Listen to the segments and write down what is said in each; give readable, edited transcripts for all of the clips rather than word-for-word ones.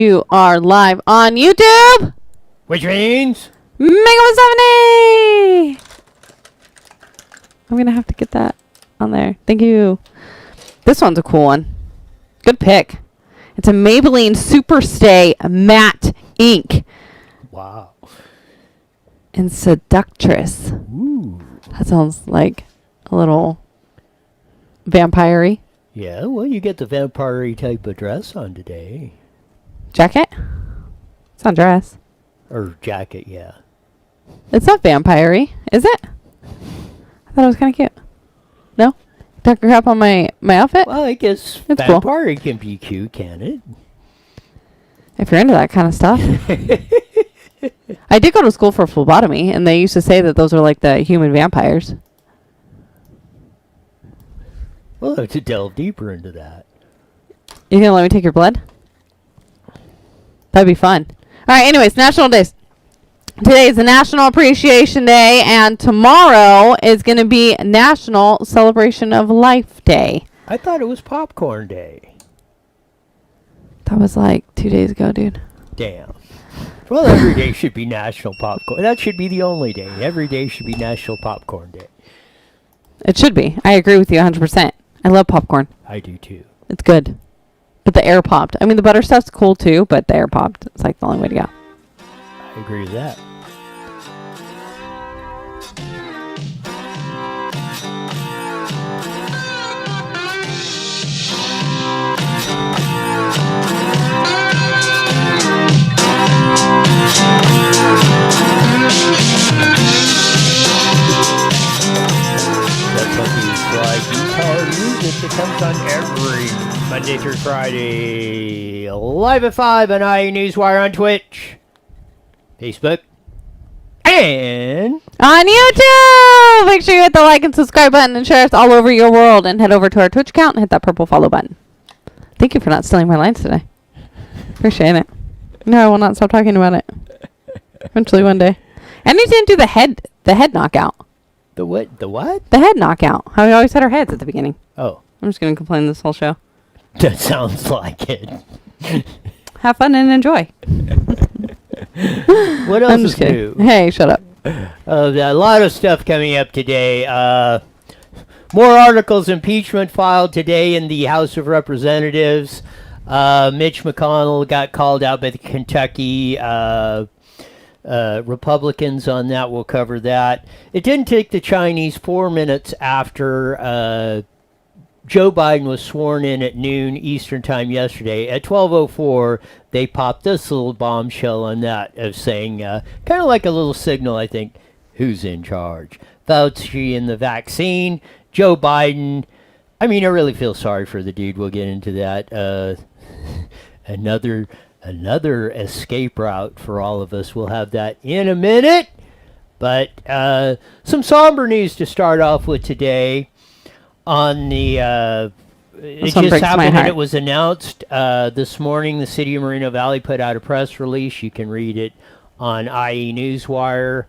You are live on YouTube. Which means Mega 170. I'm going to have to get that on there. Thank you. This one's a cool one. Good pick. It's a Maybelline Superstay Matte Ink. wow. And Seductress. Ooh. That sounds like a little vampire-y. Yeah, well, you get the vampire type of dress on today. Jacket? It's not dress. Or jacket, yeah. It's not vampire-y, is it? I thought it was kind of cute. No? Talk crap on my outfit? Well, I guess It's vampire can be cute, can it? If you're into that kind of stuff. I did go to school for phlebotomy, and they used to say that those are like the human vampires. Well, to delve deeper into that. You gonna let me take your blood? That'd be fun. All right, anyways, National Days. Today is the National Appreciation Day, and tomorrow is going to be National Celebration of Life Day. I thought it was popcorn day. That was like 2 days ago, dude. Damn. Well, every day should be National Popcorn. That should be the only day. Every day should be National Popcorn Day. It should be. I agree with you 100%. I love popcorn. I do too. It's good. But the air popped. I mean, the butter stuff's cool too, but the air popped. It's like the only way to go. I agree with that. That's what these like guitar music that comes on every Monday through Friday, live at 5 on Newswire on Twitch, Facebook, and on YouTube! Make sure you hit the like and subscribe button and share us all over your world. And head over to our Twitch account and hit that purple follow button. Thank you for not stealing my lines today. Appreciate it. No, I will not stop talking about it. Eventually one day. And he didn't do the head knockout. the what? The what? The head knockout. How we always had our heads at the beginning. Oh, I'm just going to complain this whole show. that sounds like it. Have fun and enjoy. What else is new? Hey, shut up. A lot of stuff coming up today. More articles, impeachment filed today in the House of Representatives. Mitch McConnell got called out by the Kentucky Republicans on that. We'll cover that. It didn't take the Chinese 4 minutes after Joe Biden was sworn in at noon Eastern time yesterday. At 12:04, they popped this little bombshell on that of saying, kind of like a little signal, I think, who's in charge? Fauci and the vaccine, Joe Biden. I mean, I really feel sorry for the dude. We'll get into that. Another escape route for all of us. We'll have that in a minute. But some somber news to start off with today. On the it just happened and it was announced this morning. The city of Moreno Valley put out a press release. You can read it on IE Newswire.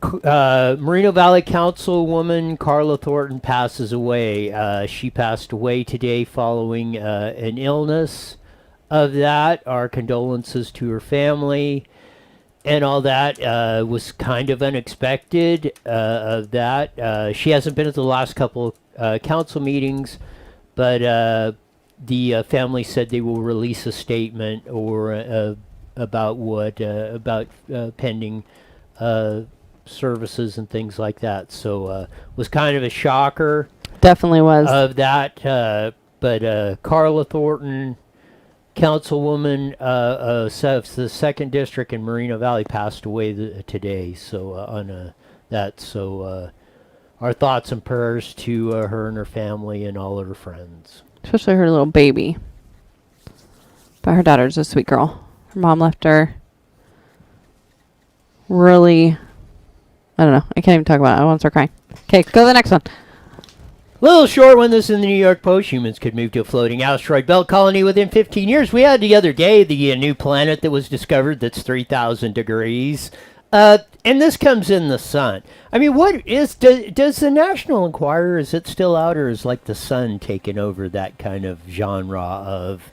Moreno Valley Councilwoman Carla Thornton passes away. She passed away today following an illness of that. Our condolences to her family and all that. Was kind of unexpected of that. She hasn't been at the last couple council meetings, but the family said they will release a statement or about what about pending services and things like that. So was kind of a shocker. Definitely was. Of that. But Carla Thornton, councilwoman of the 2nd District in Moreno Valley, passed away today. So on that. So our thoughts and prayers to her and her family and all of her friends. Especially her little baby. But her daughter's a sweet girl. Her mom left her really... I don't know. I can't even talk about it. I want to start crying. Okay, go to the next one. Little short one. This is in the New York Post. Humans could move to a floating asteroid belt colony within 15 years. We had the other day the new planet that was discovered that's 3,000 degrees. And this comes in the sun. I mean, what is... Does the National Enquirer, is it still out, or is like the Sun taking over that kind of genre of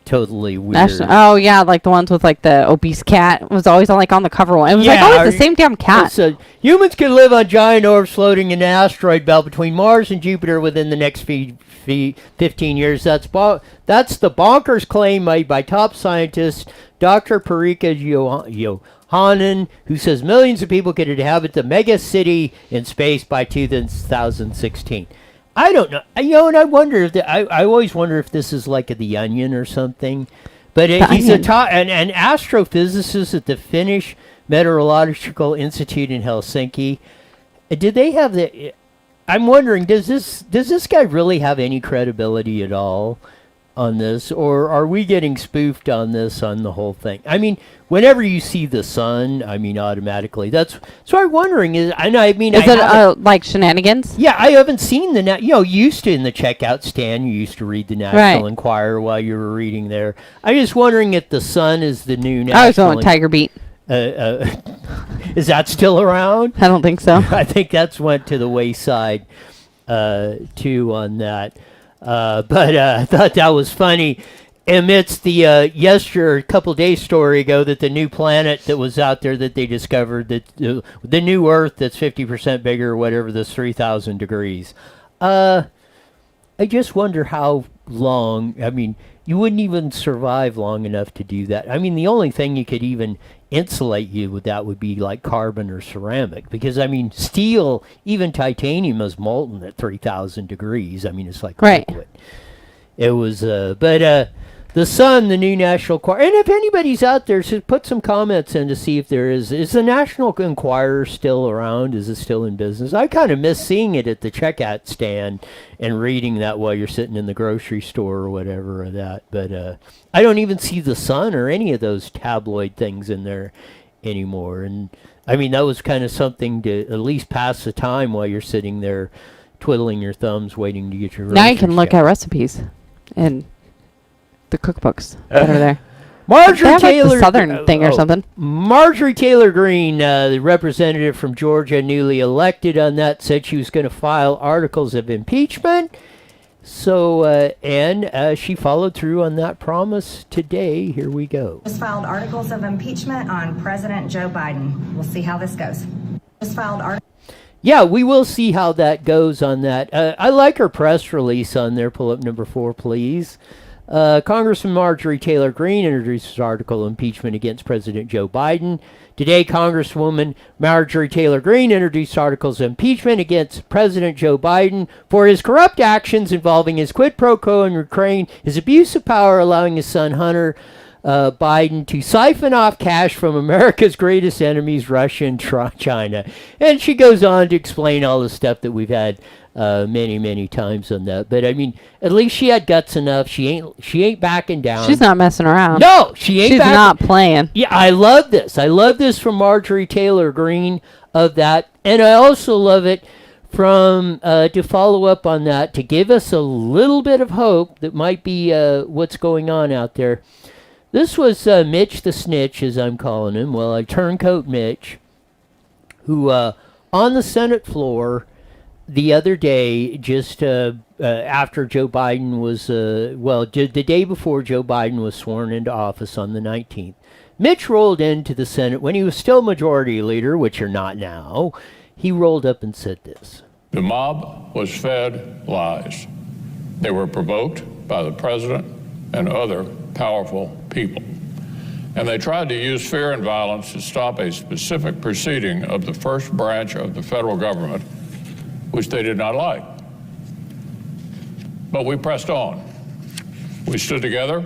totally weird. Oh yeah, like the ones with like the obese cat. It was always on like on the cover one. It was like always the same damn cat. So humans could live on giant orbs floating in an asteroid belt between Mars and Jupiter within the next 15 years. That's the bonkers claim made by top scientist Dr. Parika Yohanan, who says millions of people could inhabit the mega city in space by 2016. I don't know. And I wonder if I always wonder if this is like The Onion or something. But he's an astrophysicist at the Finnish Meteorological Institute in Helsinki. Did they have the? I'm wondering, does this guy really have any credibility at all on this, or are we getting spoofed on this, on the whole thing? I mean, whenever you see the sun, I mean, automatically so I'm wondering is it like shenanigans? Yeah, I haven't seen you used to in the checkout stand, you used to read the National Enquirer while you were reading there. I'm just wondering if the sun is the new national. I was going Tiger Beat. Is that still around? I don't think so. I think that's went to the wayside too on that. But I thought that was funny. Amidst the a couple days story ago, that the new planet that was out there that they discovered, that the new Earth that's 50% bigger or whatever, that's 3,000 degrees. I just wonder how long. I mean, you wouldn't even survive long enough to do that. I mean, the only thing you could even insulate you with that would be like carbon or ceramic, because I mean, steel, even titanium, is molten at 3,000 degrees. I mean, it's like liquid. It was, the sun, the new National Enquirer, and if anybody's out there, should put some comments in to see if there is the National Enquirer still around? Is it still in business? I kind of miss seeing it at the checkout stand and reading that while you're sitting in the grocery store or whatever of that. But I don't even see the Sun or any of those tabloid things in there anymore. And I mean, that was kind of something to at least pass the time while you're sitting there twiddling your thumbs waiting to get your now you can look at recipes and the cookbooks that are there. Marjorie Taylor, like the Southern thing or something. Marjorie Taylor Greene, the representative from Georgia, newly elected on that, said she was going to file articles of impeachment. So, and she followed through on that promise today. Here we go. Just filed articles of impeachment on President Joe Biden. We'll see how this goes. Just filed articles. Yeah, we will see how that goes on that. I like her press release on there. Pull up number 4, please. Congressman Marjorie Taylor Greene introduces article of impeachment against President Joe Biden. Today, Congresswoman Marjorie Taylor Greene introduced articles of impeachment against President Joe Biden for his corrupt actions involving his quid pro quo in Ukraine, his abuse of power, allowing his son Hunter Biden to siphon off cash from America's greatest enemies, Russia and China. And she goes on to explain all the stuff that we've had many times on that. But I mean, at least she had guts enough. She ain't backing down. She's not messing around. No, she ain't. She's not playing. Yeah, I love this. I love this from Marjorie Taylor Greene of that, and I also love it from to follow up on that, to give us a little bit of hope that might be what's going on out there. This was Mitch the Snitch, as I'm calling him. Well, I turncoat Mitch, who on the Senate floor the other day, just after Joe Biden was, the day before Joe Biden was sworn into office on the 19th, Mitch rolled into the Senate when he was still majority leader, which you're not now. He rolled up and said this. The mob was fed lies. They were provoked by the president and other powerful people. And they tried to use fear and violence to stop a specific proceeding of the first branch of the federal government, which they did not like. But we pressed on. We stood together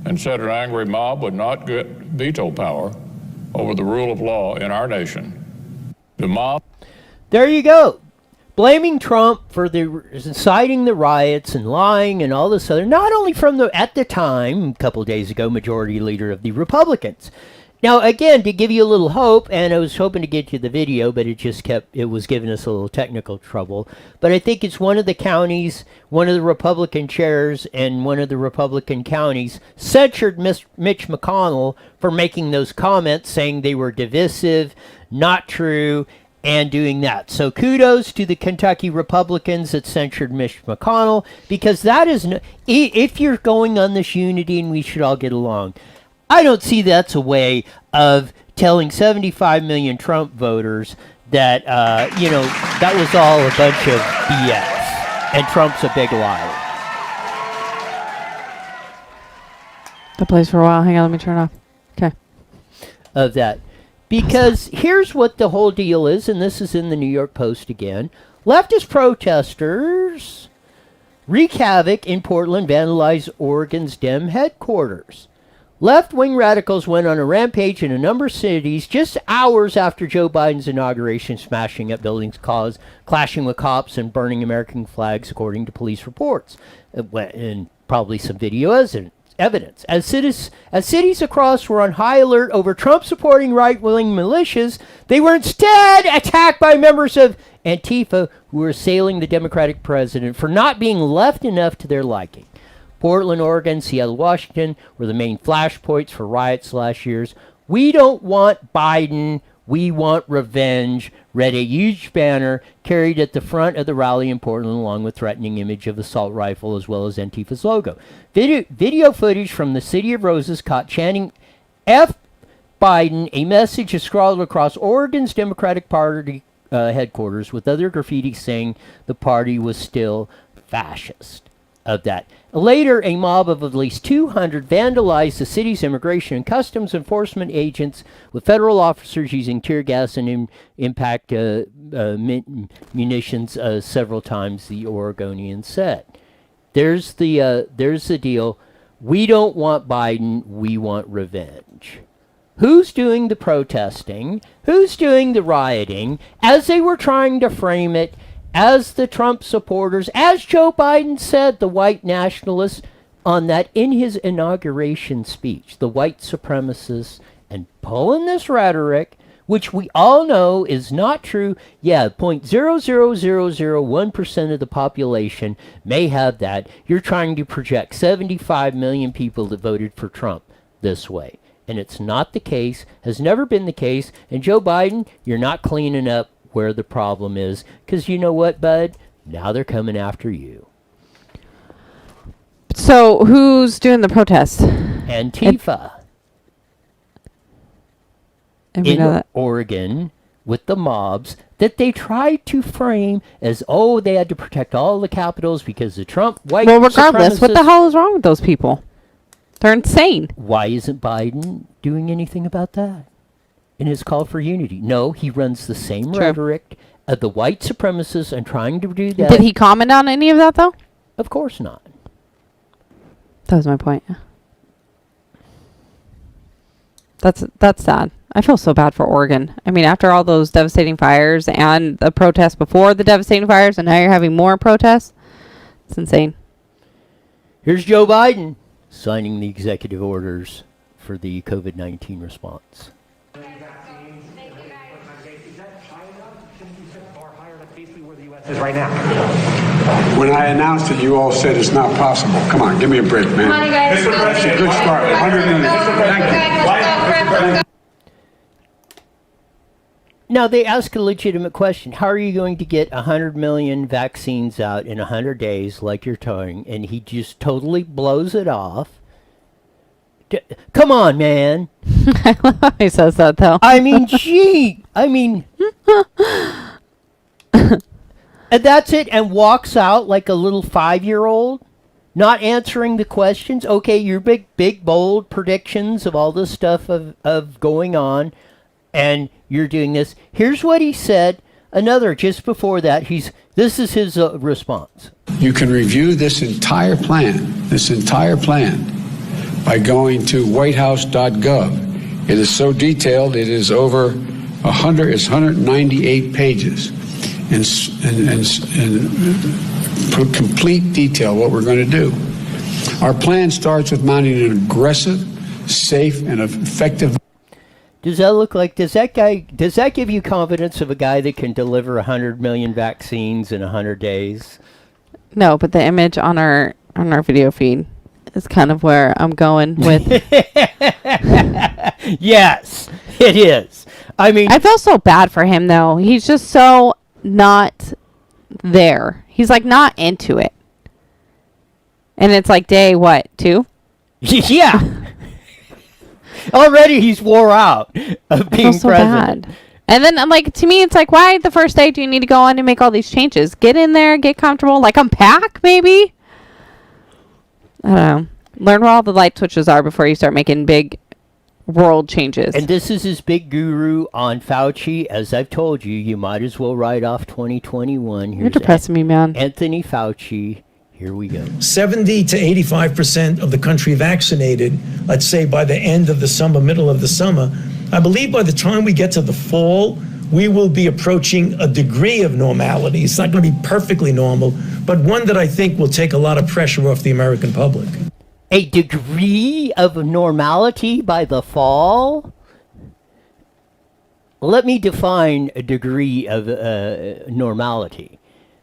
and said an angry mob would not get veto power over the rule of law in our nation. The mob... There you go. Blaming Trump for inciting the riots and lying and all this other, not only from at the time, a couple days ago, majority leader of the Republicans. Now, again, to give you a little hope, and I was hoping to get you the video, but it was giving us a little technical trouble. But I think it's one of the counties, one of the Republican chairs, and one of the Republican counties censured Mitch McConnell for making those comments, saying they were divisive, not true, and doing that. So kudos to the Kentucky Republicans that censured Mitch McConnell, because that is, if you're going on this unity and we should all get along, I don't see that's a way of telling 75 million Trump voters that, that was all a bunch of BS and Trump's a big liar. That plays for a while. Hang on, let me turn it off. Okay. Of that. Because here's what the whole deal is, and this is in the New York Post again. Leftist protesters wreak havoc in Portland, vandalize Oregon's Dem headquarters. Left-wing radicals went on a rampage in a number of cities just hours after Joe Biden's inauguration, smashing up buildings, clashing with cops, and burning American flags, according to police reports. And probably some video evidence. As cities across were on high alert over Trump-supporting right-wing militias, they were instead attacked by members of Antifa who were assailing the Democratic president for not being left enough to their liking. Portland, Oregon, Seattle, Washington were the main flashpoints for riots last year. "We don't want Biden, we want revenge," read a huge banner carried at the front of the rally in Portland, along with threatening image of assault rifle as well as Antifa's logo. Video footage from the City of Roses caught chanting "F Biden," a message is scrawled across Oregon's Democratic Party headquarters, with other graffiti saying the party was still fascist. Of that. Later, a mob of at least 200 vandalized the city's immigration and customs enforcement agents, with federal officers using tear gas and impact munitions several times, the Oregonian said. There's the deal. We don't want Biden, we want revenge. Who's doing the protesting? Who's doing the rioting? As they were trying to frame it, as the Trump supporters, as Joe Biden said, the white nationalists, on that in his inauguration speech, the white supremacists, and pulling this rhetoric, which we all know is not true. Yeah, 0.00001% of the population may have that. You're trying to project 75 million people that voted for Trump this way. And it's not the case, has never been the case. And Joe Biden, you're not cleaning up where the problem is, because you know what, bud? Now they're coming after you. So who's doing the protest? Antifa. And we know that. Oregon, with the mobs that they tried to frame as, oh, they had to protect all the capitals because the Trump white Well, regardless, what the hell is wrong with those people? They're insane. Why isn't Biden doing anything about that in his call for unity? No, he runs the same rhetoric of the white supremacists and trying to do that. Did he comment on any of that, though? Of course not. That was my point. That's sad. I feel so bad for Oregon. I mean, after all those devastating fires and the protests before the devastating fires, and now you're having more protests, it's insane. Here's Joe Biden signing the executive orders for the COVID-19 response. Right now. When I announced it, you all said it's not possible. Come on, give me a break, man. Come on, you guys. That's a good start. 100 minutes. Thank you. Now, they ask a legitimate question. How are you going to get 100 million vaccines out in 100 days like you're telling? And he just totally blows it off. Come on, man. I love how he says that, though. I mean, gee. I mean... And that's it, and walks out like a little 5-year-old, not answering the questions. Okay, your big, bold predictions of all this stuff of going on, and you're doing this. Here's what he said. Another, just before that, this is his response. You can review this entire plan, by going to whitehouse.gov. It is so detailed, it is over 198 pages. And complete detail what we're going to do. Our plan starts with mounting an aggressive, safe, and effective. Does that give you confidence of a guy that can deliver 100 million vaccines in 100 days? No, but the image on our video feed is kind of where I'm going with. Yes, it is. I mean, I feel so bad for him, though. He's just so not there. He's like not into it. And it's like day, what, 2? yeah. Already he's wore out of being so president. bad. And then, like, to me, it's like, why the first day do you need to go on and make all these changes? Get in there, get comfortable, like unpack, maybe? I don't know. Learn where all the light switches are before you start making big world changes. And this is his big guru on Fauci. As I've told you, you might as well write off 2021. You're depressing me, man. Anthony Fauci. Here we go. 70 to 85% of the country vaccinated, let's say by the end of the summer, middle of the summer. I believe by the time we get to the fall, we will be approaching a degree of normality. It's not going to be perfectly normal, but one that I think will take a lot of pressure off the American public. A degree of normality by the fall? Let me define a degree of normality.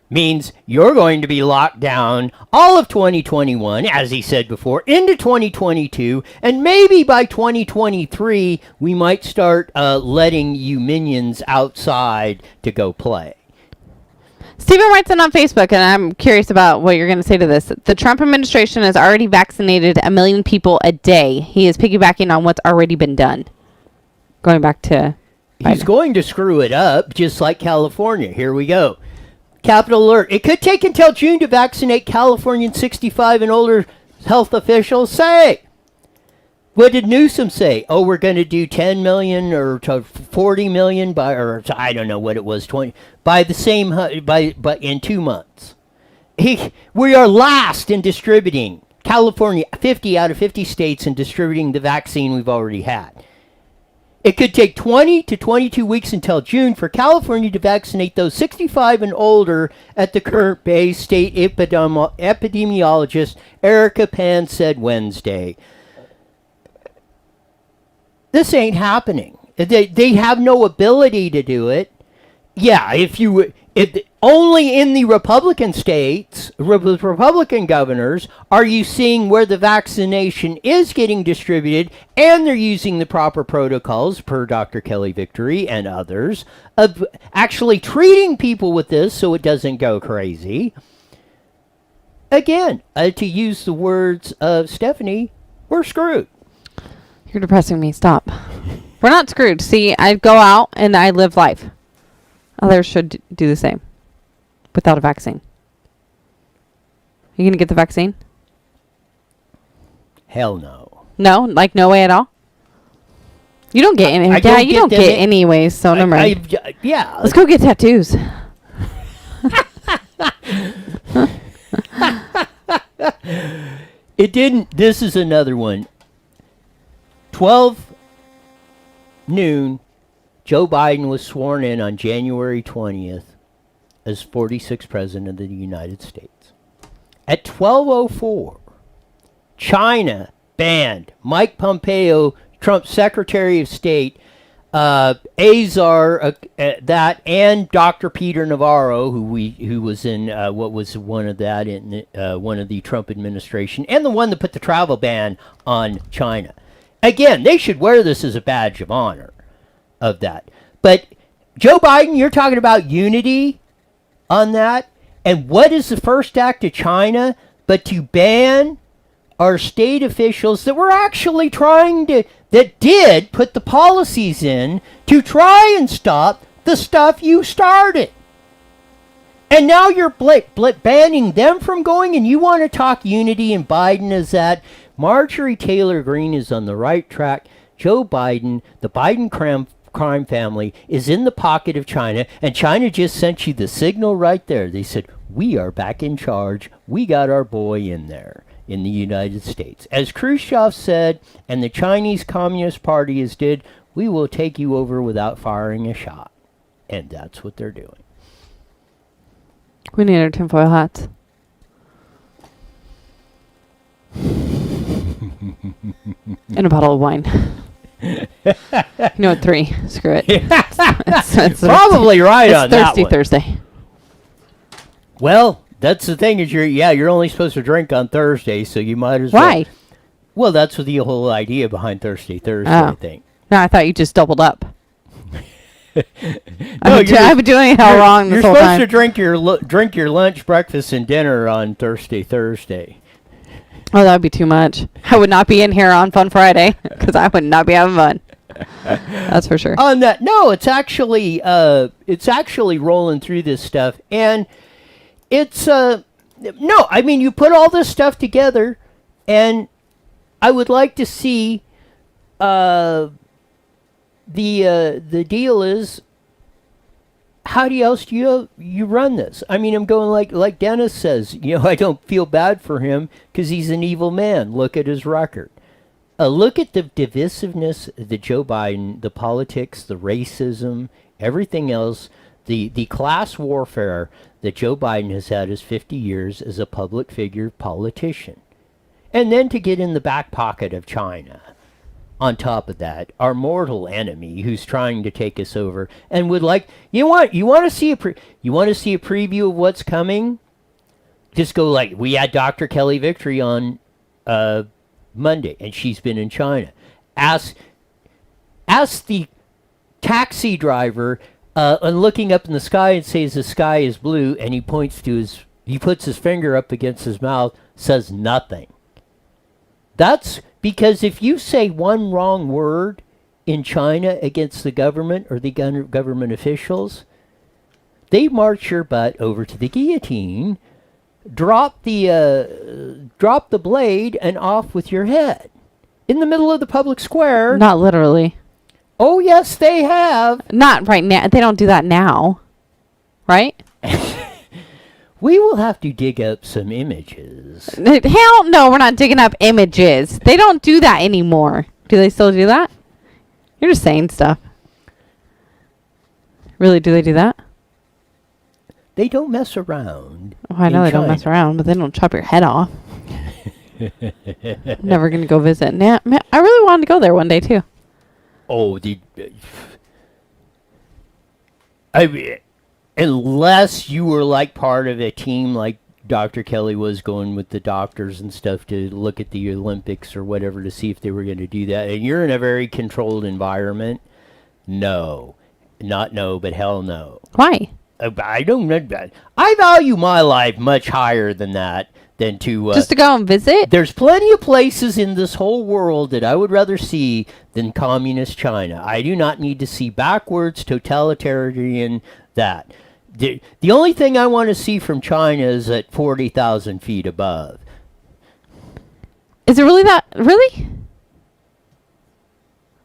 Means you're going to be locked down all of 2021, as he said before, into 2022, and maybe by 2023, we might start letting you minions outside to go play. Stephen writes in on Facebook, and I'm curious about what you're going to say to this. The Trump administration has already vaccinated 1 million people a day. He is piggybacking on what's already been done. Going back to Biden. He's going to screw it up, just like California. Here we go. Capital alert. It could take until June to vaccinate Californian 65 and older, health officials say. What did Newsom say? Oh, we're going to do 10 million or 40 million by, or I don't know what it was, 20, by the same, but in 2 months. We are last in distributing. California, 50 out of 50 states in distributing the vaccine we've already had. It could take 20 to 22 weeks until June for California to vaccinate those 65 and older at the current base, state epidemiologist Erica Pan said Wednesday. This ain't happening. They have no ability to do it. Yeah, if only in the Republican states, Republican governors, are you seeing where the vaccination is getting distributed, and they're using the proper protocols, per Dr. Kelly Victory and others, of actually treating people with this so it doesn't go crazy. Again, to use the words of Stephanie, we're screwed. You're depressing me. Stop. We're not screwed. See, I go out and I live life. Others should do the same. Without a vaccine. You gonna get the vaccine? Hell no. No? Like no way at all? You don't get any. Yeah, you don't get anyways, so never mind. Yeah. Let's go get tattoos. It didn't. This is another one. 12 noon, Joe Biden was sworn in on January 20th as 46th President of the United States. At 12:04, China banned Mike Pompeo, Trump's Secretary of State, Azar, that, and Dr. Peter Navarro, who was in what was one of that in one of the Trump administration, and the one that put the travel ban on China. Again, they should wear this as a badge of honor of that. But Joe Biden, you're talking about unity on that. And what is the first act of China but to ban our state officials that were actually that did put the policies in to try and stop the stuff you started. And now you're banning them from going, and you want to talk unity, and Biden is that. Marjorie Taylor Greene is on the right track. Joe Biden, the Biden crime family, is in the pocket of China, and China just sent you the signal right there. They said, we are back in charge. We got our boy in there in the United States. As Khrushchev said, and the Chinese Communist Party has did, we will take you over without firing a shot. And that's what they're doing. We need our tinfoil hats. And a bottle of wine. No, 3. Screw it. It's Probably right on that Thirsty one. Thursday. Well, that's the thing is you're only supposed to drink on Thursday, so you might as well. Why? Well, that's the whole idea behind Thirsty Thursday, I think. No, I thought you just doubled up. I've been doing it all wrong this whole You're time. supposed to drink your lunch, breakfast, and dinner on Thursday. Oh, that would be too much. I would not be in here on Fun Friday because I would not be having fun. That's for sure. On that, no, it's actually rolling through this stuff, and it's no. I mean, you put all this stuff together, and I would like to see. The deal is, how else do you run this? I mean, I'm going like Dennis says. I don't feel bad for him because he's an evil man. Look at his record. Look at the divisiveness that Joe Biden, the politics, the racism, everything else, the class warfare that Joe Biden has had his 50 years as a public figure politician. And then to get in the back pocket of China. On top of that, our mortal enemy who's trying to take us over and would like, you want to see a preview of what's coming? Just go we had Dr. Kelly Victory on Monday, and she's been in China. Ask the taxi driver and looking up in the sky and says the sky is blue, and he puts his finger up against his mouth, says nothing. That's because if you say one wrong word in China against the government or the government officials, they march your butt over to the guillotine, drop the blade, and off with your head in the middle of the public square. Not literally. Oh yes, they have. Not right now. They don't do that now, right? We will have to dig up some images. Hell no, we're not digging up images. They don't do that anymore. Do they still do that? You're just saying stuff. Really, do they do that? They don't mess around. Oh, I know they China. don't mess around, but they don't chop your head off. Never going to go visit. Nah, man, I really wanted to go there one day, too. Oh, unless you were part of a team like Dr. Kelly was, going with the doctors and stuff to look at the Olympics or whatever to see if they were going to do that, and you're in a very controlled environment, no. Not no, but hell no. Why? I don't know. I value my life much higher than that, than to... Just to go and visit? There's plenty of places in this whole world that I would rather see than communist China. I do not need to see backwards, totalitarian, that. The only thing I want to see from China is at 40,000 feet above. Is it really that? Really?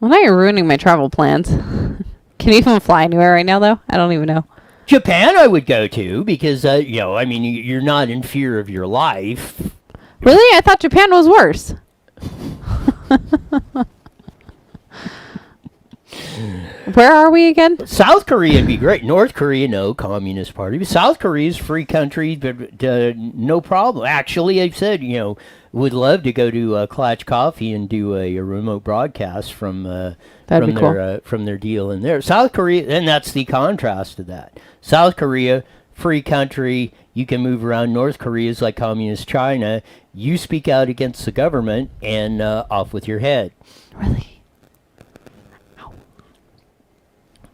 Well, now you're ruining my travel plans. Can you even fly anywhere right now, though? I don't even know. Japan I would go to because, I mean, you're not in fear of your life. Really? I thought Japan was worse. Where are we again? South Korea would be great. North Korea, no, Communist Party. South Korea is free country, but no problem. Actually, I've said, would love to go to Clutch Coffee and do a remote broadcast from their deal in there. South Korea, and that's the contrast to that. South Korea, free country, you can move around. North Korea is like communist China. You speak out against the government, and off with your head. Really?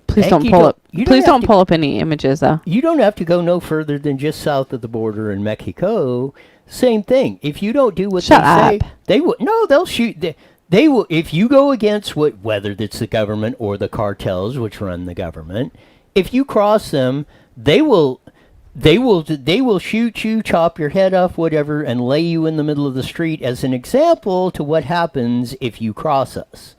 Please don't pull up. Please don't pull up any images, though. You don't have to go no further than just south of the border in Mexico. Same thing. If you don't do what they say, they will. No, they'll shoot. They will. If you go against whether it's the government or the cartels which run the government, if you cross them, they will shoot you, chop your head off, whatever, and lay you in the middle of the street as an example to what happens if you cross us.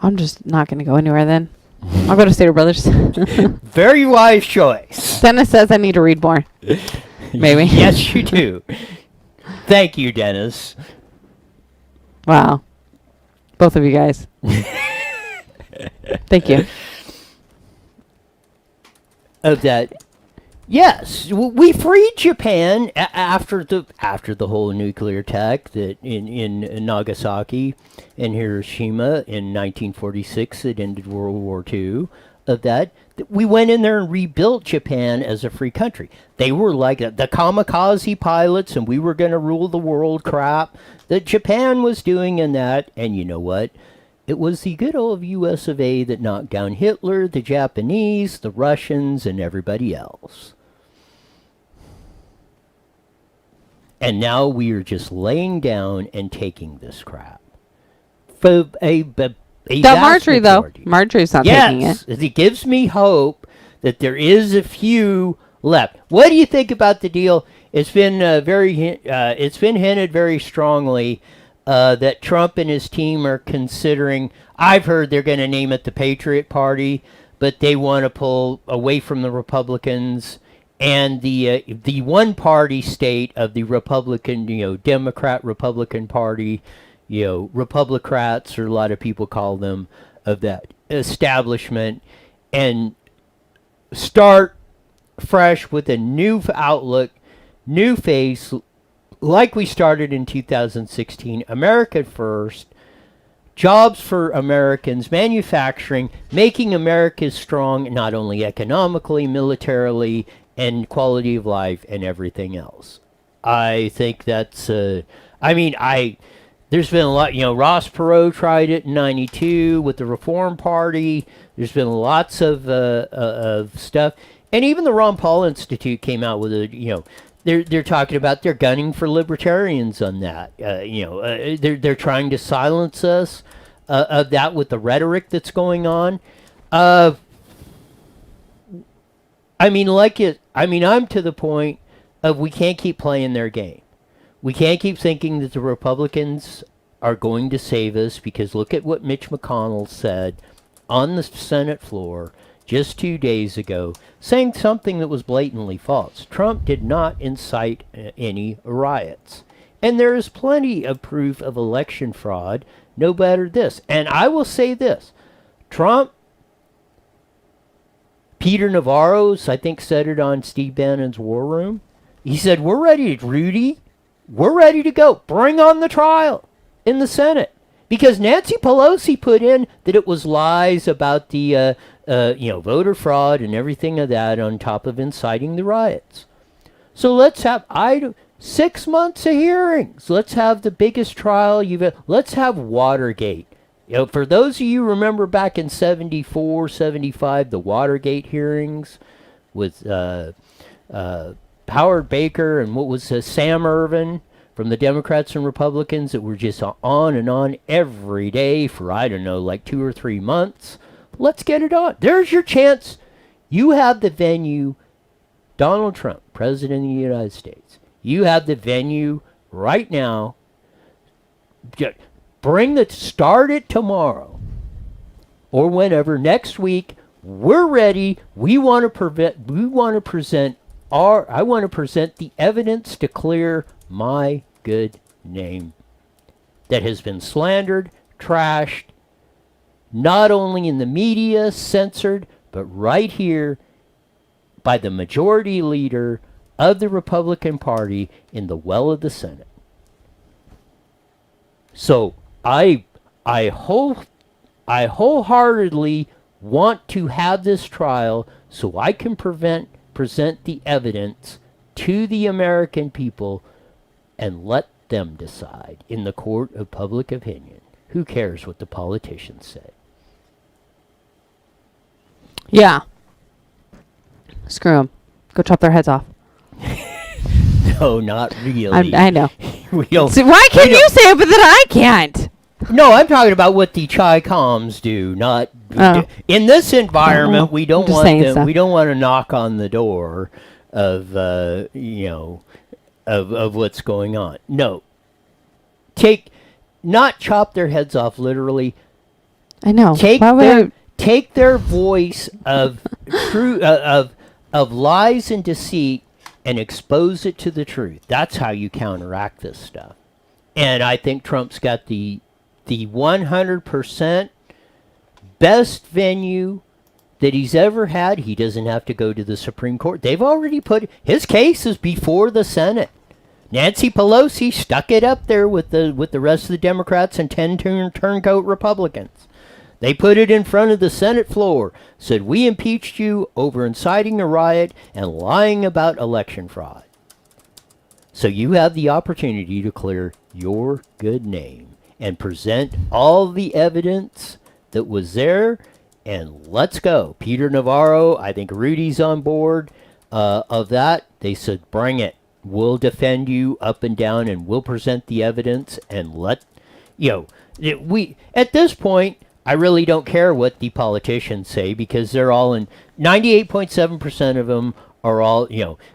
I'm just not going to go anywhere then. I'll go to Stater Brothers. Very wise choice. Dennis says I need to read more. Maybe. Yes, you do. Thank you, Dennis. Wow. Both of you guys. Thank you. Of that, yes, we freed Japan after the whole nuclear attack that in Nagasaki and Hiroshima in 1946 that ended World War II. Of that, we went in there and rebuilt Japan as a free country. They were like the kamikaze pilots, and we were going to rule the world crap that Japan was doing in that. And you know what? It was the good old US of A that knocked down Hitler, the Japanese, the Russians, and everybody else. And now we are just laying down and taking this crap. For a Got vast Marjorie, though. majority. Marjorie's not taking it. Yes, it gives me hope that there is a few left. What do you think about the deal? It's been it's been hinted very strongly that Trump and his team are considering. I've heard they're going to name it the Patriot Party, but they want to pull away from the Republicans and the one-party state of the Republican, Democrat Republican Party, Republicrats, or a lot of people call them, of that establishment, and start fresh with a new outlook, new face, like we started in 2016. America first, jobs for Americans, manufacturing, making America strong, not only economically, militarily, and quality of life, and everything else. I think that's, there's been a lot, Ross Perot tried it in 92 with the Reform Party. There's been lots of stuff. And even the Ron Paul Institute came out with they're talking about they're gunning for libertarians on that. They're trying to silence us of that with the rhetoric that's going on. I'm to the point of we can't keep playing their game. We can't keep thinking that the Republicans are going to save us, because look at what Mitch McConnell said on the Senate floor just 2 days ago, saying something that was blatantly false. Trump did not incite any riots. And there is plenty of proof of election fraud, no matter this. And I will say this, Trump, Peter Navarro's, I think, said it on Steve Bannon's War Room. He said, we're ready, Rudy. We're ready to go. Bring on the trial in the Senate. Because Nancy Pelosi put in that it was lies about the voter fraud and everything of that, on top of inciting the riots. So let's have 6 months of hearings. Let's have the biggest trial let's have Watergate. For those of you who remember back in 74, 75, the Watergate hearings with Howard Baker and what was Sam Ervin from the Democrats and Republicans, that were just on and on every day for, like 2 or 3 months. Let's get it on. There's your chance. You have the venue. Donald Trump, President of the United States. You have the venue right now. Start it tomorrow or whenever, next week. We're ready. I want to present the evidence to clear my good name that has been slandered, trashed, not only in the media, censored, but right here by the majority leader of the Republican Party in the well of the Senate. So I wholeheartedly want to have this trial so I can present the evidence to the American people and let them decide in the court of public opinion. Who cares what the politicians say? Yeah. Screw them. Go chop their heads off. No, not really. I know. We don't. See, why can you say it, but then I can't? No, I'm talking about what the Chi-Coms do. Not in this environment. We don't want them. Stuff. We don't want to knock on the door of of what's going on. No. Not chop their heads off literally. I know. Take their voice of of lies and deceit and expose it to the truth. That's how you counteract this stuff. And I think Trump's got the 100% best venue that he's ever had. He doesn't have to go to the Supreme Court. They've already put his case is before the Senate. Nancy Pelosi stuck it up there with the rest of the Democrats and 10 turncoat Republicans. They put it in front of the Senate floor, said, we impeached you over inciting a riot and lying about election fraud. So you have the opportunity to clear your good name. and present all the evidence that was there, and let's go. Peter Navarro, I think Rudy's on board of that. They said, bring it. We'll defend you up and down, and we'll present the evidence, and we at this point, I really don't care what the politicians say, because they're all in 98.7% of them are all,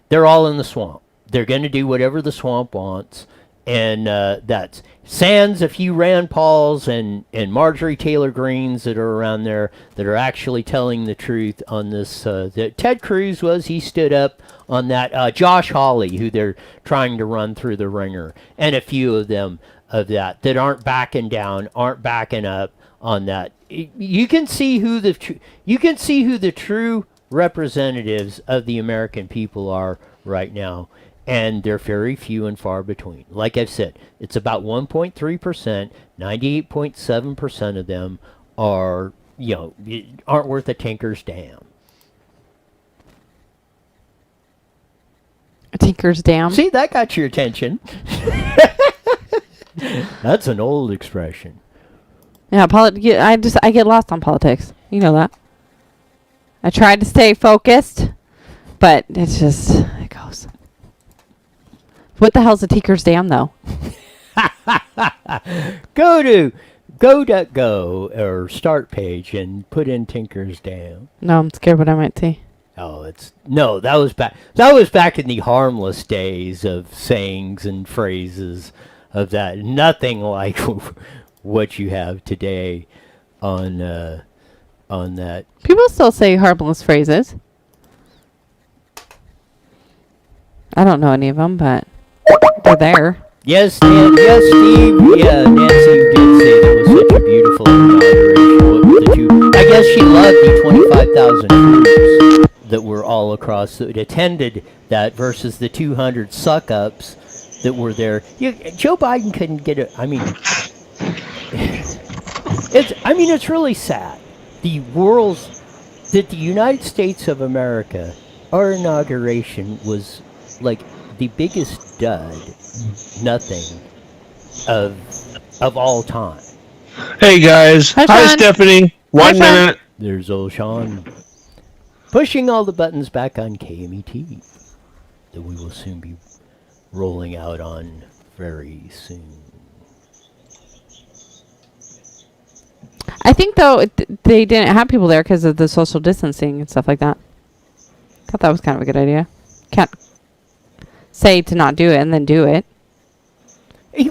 they're all in the swamp. They're going to do whatever the swamp wants. And that's sans a few Rand Pauls and Marjorie Taylor Greens that are around there that are actually telling the truth on this. That Ted Cruz he stood up on that. Josh Hawley, who they're trying to run through the ringer, and a few of them of that aren't backing down, aren't backing up on that. You can see who the true representatives of the American people are right now. And they're very few and far between. Like I've said, it's about 1.3%. 98.7% of them are, aren't worth a tinker's damn. A tinker's damn? See, that got your attention. That's an old expression. Yeah, I get lost on politics. You know that. I try to stay focused, but it goes. What the hell's a tinker's dam, though? Go to go.go or start page and put in Tinker's Dam. No, I'm scared what I might see. Oh, that was back in the harmless days of sayings and phrases of that. Nothing like what you have today on that. People still say harmless phrases. I don't know any of them, but they're there. Yes, Steve. Yeah, Nancy did say that was such a beautiful inauguration. I guess she loved the 25,000 troops that were all across that attended that versus the 200 suck-ups that were there. Joe Biden couldn't get it. It's really sad. The United States of America, our inauguration was like the biggest dud, nothing of all time. Hey guys, hi Stephanie. 1 minute. There's old Sean pushing all the buttons back on KMET that we will soon be rolling out on very soon. I think though they didn't have people there because of the social distancing and stuff like that. I thought that was kind of a good idea. Can't say to not do it and then do it. He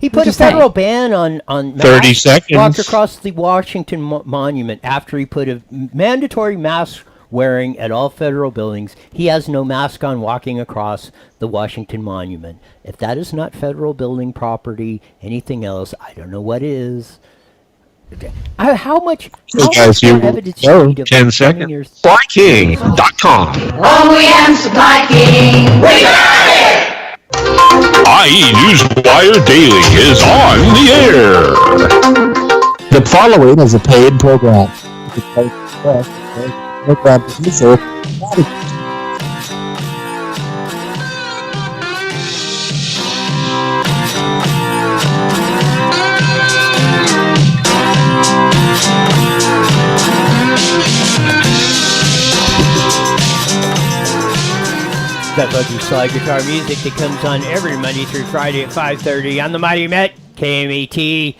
put a federal ban on 30 seconds. Walked across the Washington Monument after he put a mandatory mask wearing at all federal buildings. He has no mask on walking across the Washington Monument. If that is not federal building property, anything else, I don't know what is. How much evidence you need of 10 seconds. SupplyKing.com. OEM Supply King. We got it! IE Newswire Daily is on the air. The following is a paid program. Program producer. That buggy slide guitar music that comes on every Monday through Friday at 5:30 on the Mighty Met KMET.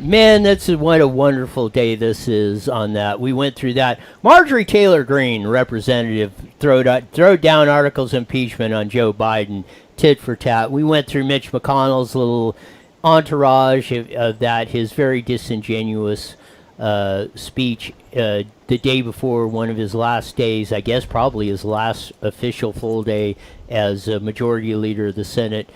Man, what a wonderful day this is on that. We went through that. Marjorie Taylor Greene, representative, throw down articles of impeachment on Joe Biden, tit for tat. We went through Mitch McConnell's little entourage of that, his very disingenuous speech the day before one of his last days, I guess probably his last official full day as a majority leader of the Senate,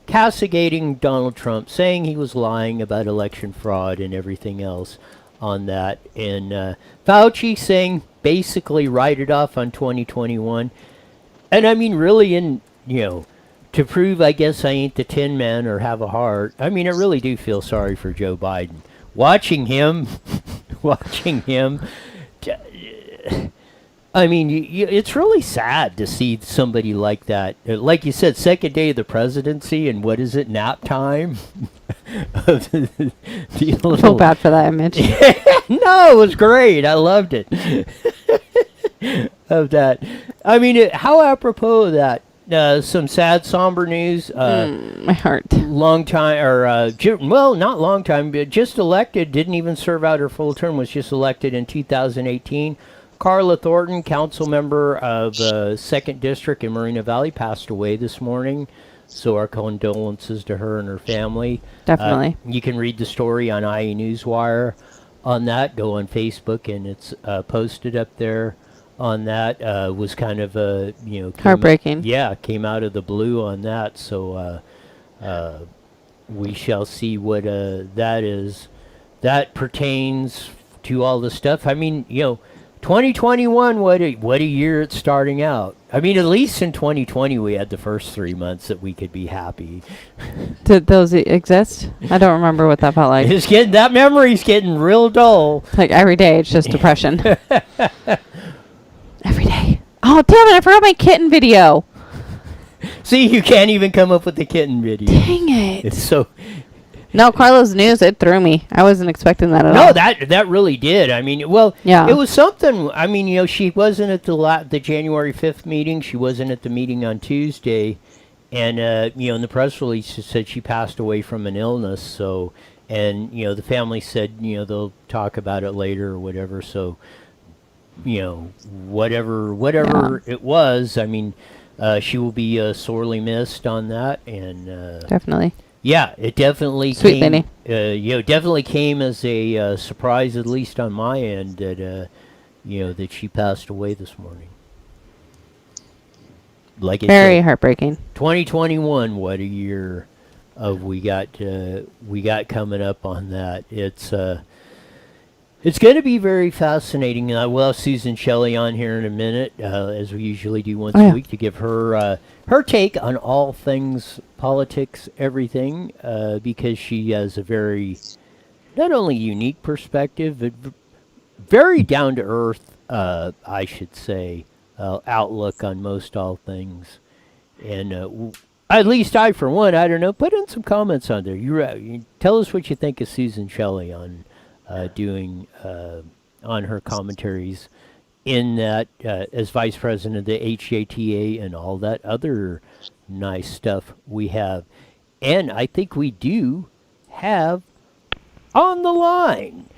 castigating Donald Trump, saying he was lying about election fraud and everything else on that. And Fauci saying basically write it off on 2021. And I mean, really, to prove, I guess, I ain't the Tin Man or have a heart, I mean, I really do feel sorry for Joe Biden. Watching him, I mean, it's really sad to see somebody like that. Like you said, second day of the presidency, and what is it, nap time? the I feel bad for that image. No, it was great. I loved it. Of that. I mean, how apropos of that. Some sad, somber news. My heart. Long time, or well, not long time, but just elected. Didn't even serve out her full term. Was just elected in 2018. Carla Thornton, council member of 2nd District in Moreno Valley, passed away this morning. So our condolences to her and her family. Definitely. You can read the story on IE Newswire on that. Go on Facebook, and it's posted up there. On that was kind of heartbreaking. Came out of the blue on that. So we shall see what that is. That pertains to all the stuff. I mean, 2021. What a year it's starting out. I mean, at least in 2020 we had the first 3 months that we could be happy. Did those exist? I don't remember what that felt like. That memory's getting real dull. Like every day, it's just depression. Every day. Oh, damn it. I forgot my kitten video. See, you can't even come up with the kitten video. Dang it. It's so... No, Carla's news, it threw me. I wasn't expecting that at all. No, that really did. I mean, well, yeah. It was something. I mean, she wasn't at the January 5th meeting. She wasn't at the meeting on Tuesday. And, in the press release, it said she passed away from an illness. So, and, the family said, they'll talk about it later or whatever. So... whatever it was, I mean, she will be sorely missed on that, and definitely. Yeah, it definitely Sweet came. lady. Definitely came as a surprise, at least on my end, that that she passed away this morning. Like very heartbreaking. 2021, what a year of we got coming up on that. It's going to be very fascinating. We'll have Susan Shelley on here in a minute, as we usually do once a week, to give her her take on all things politics, everything, because she has a very, not only unique perspective, but very down-to-earth, I should say, outlook on most all things. And at least I, for one, I don't know, put in some comments on there. You tell us what you think of Susan Shelley on... doing on her commentaries in that as vice president of the HJTA and all that other nice stuff we have. And I think we do have on the line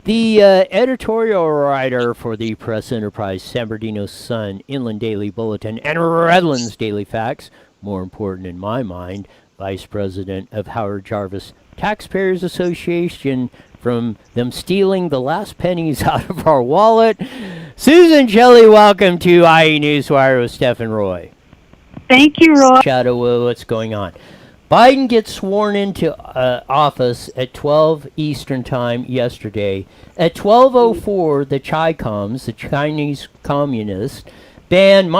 the editorial writer for the Press Enterprise, San Bernardino Sun, Inland Daily Bulletin, and Redlands Daily Facts, more important in my mind, vice president of Howard Jarvis Taxpayers Association, from them stealing the last pennies out of our wallet. Susan Shelley, welcome to IE Newswire with Steph and Roy. Thank you, Roy. Shadow, what's going on? Biden gets sworn into office at 12 Eastern Time yesterday. At 12:04, the Chi-Coms, the Chinese Communists, banned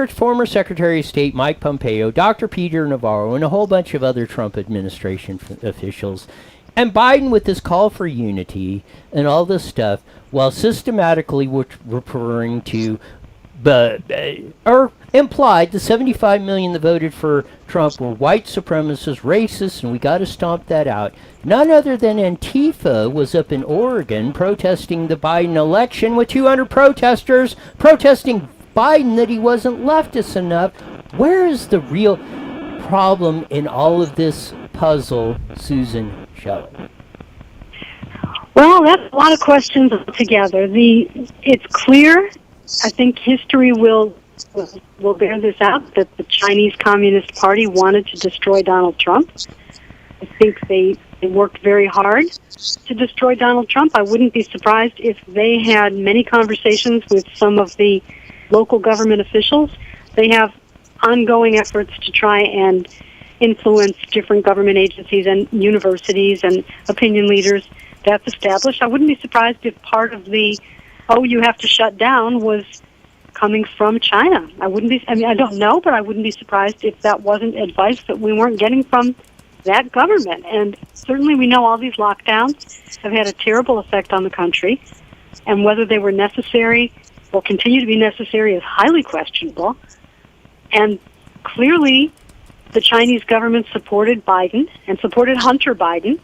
former Secretary of State Mike Pompeo, Dr. Peter Navarro, and a whole bunch of other Trump administration officials. And Biden, with this call for unity and all this stuff, while systematically referring to, or implied, the 75 million that voted for Trump were white supremacists, racists, and we got to stomp that out. None other than Antifa was up in Oregon protesting the Biden election with 200 protesters protesting Biden that he wasn't leftist enough. Where is the real problem in all of this puzzle, Susan Shelley? Well, that's a lot of questions together. It's clear, I think history will bear this out, that the Chinese Communist Party wanted to destroy Donald Trump. I think they worked very hard to destroy Donald Trump. I wouldn't be surprised if they had many conversations with some of the local government officials. They have ongoing efforts to try and influence different government agencies and universities and opinion leaders. That's established. I wouldn't be surprised if part of the, you have to shut down was coming from China. I don't know, but I wouldn't be surprised if that wasn't advice that we weren't getting from that government. And certainly we know all these lockdowns have had a terrible effect on the country, and whether they were necessary or continue to be necessary is highly questionable. And clearly the Chinese government supported Biden and supported Hunter Biden,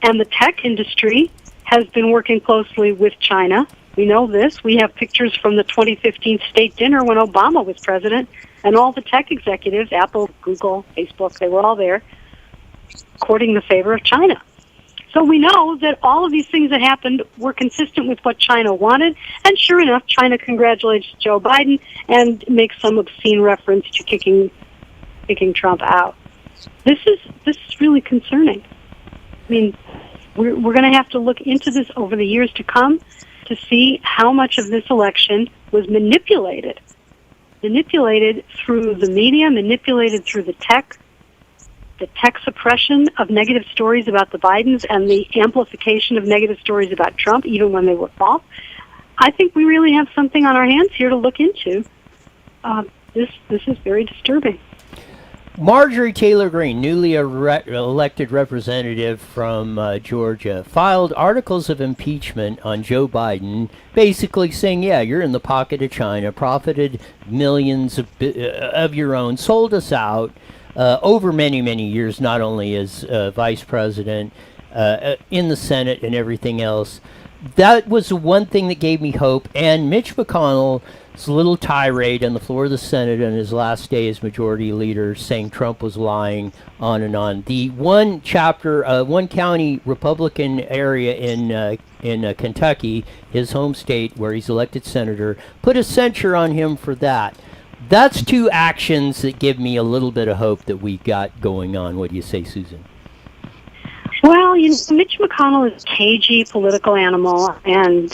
and the tech industry has been working closely with China. We know this. We have pictures from the 2015 state dinner when Obama was president, and all the tech executives, Apple, Google, Facebook, they were all there, courting the favor of China. So we know that all of these things that happened were consistent with what China wanted, and sure enough, China congratulates Joe Biden and makes some obscene reference to kicking Trump out. This is really concerning. I mean, we're going to have to look into this over the years to come to see how much of this election was manipulated through the media, manipulated through the tech suppression of negative stories about the Bidens and the amplification of negative stories about Trump, even when they were false. I think we really have something on our hands here to look into. This is very disturbing. Marjorie Taylor Greene, newly elected representative from Georgia, filed articles of impeachment on Joe Biden, basically saying, yeah, you're in the pocket of China, profited millions of your own, sold us out over many, many years, not only as vice president, in the Senate and everything else. That was the one thing that gave me hope. And Mitch McConnell's little tirade on the floor of the Senate on his last day as majority leader, saying Trump was lying, on and on. The one county Republican area in Kentucky, his home state, where he's elected senator, put a censure on him for that. That's two actions that give me a little bit of hope that we got going on. What do you say, Susan? Well, Mitch McConnell is a cagey political animal and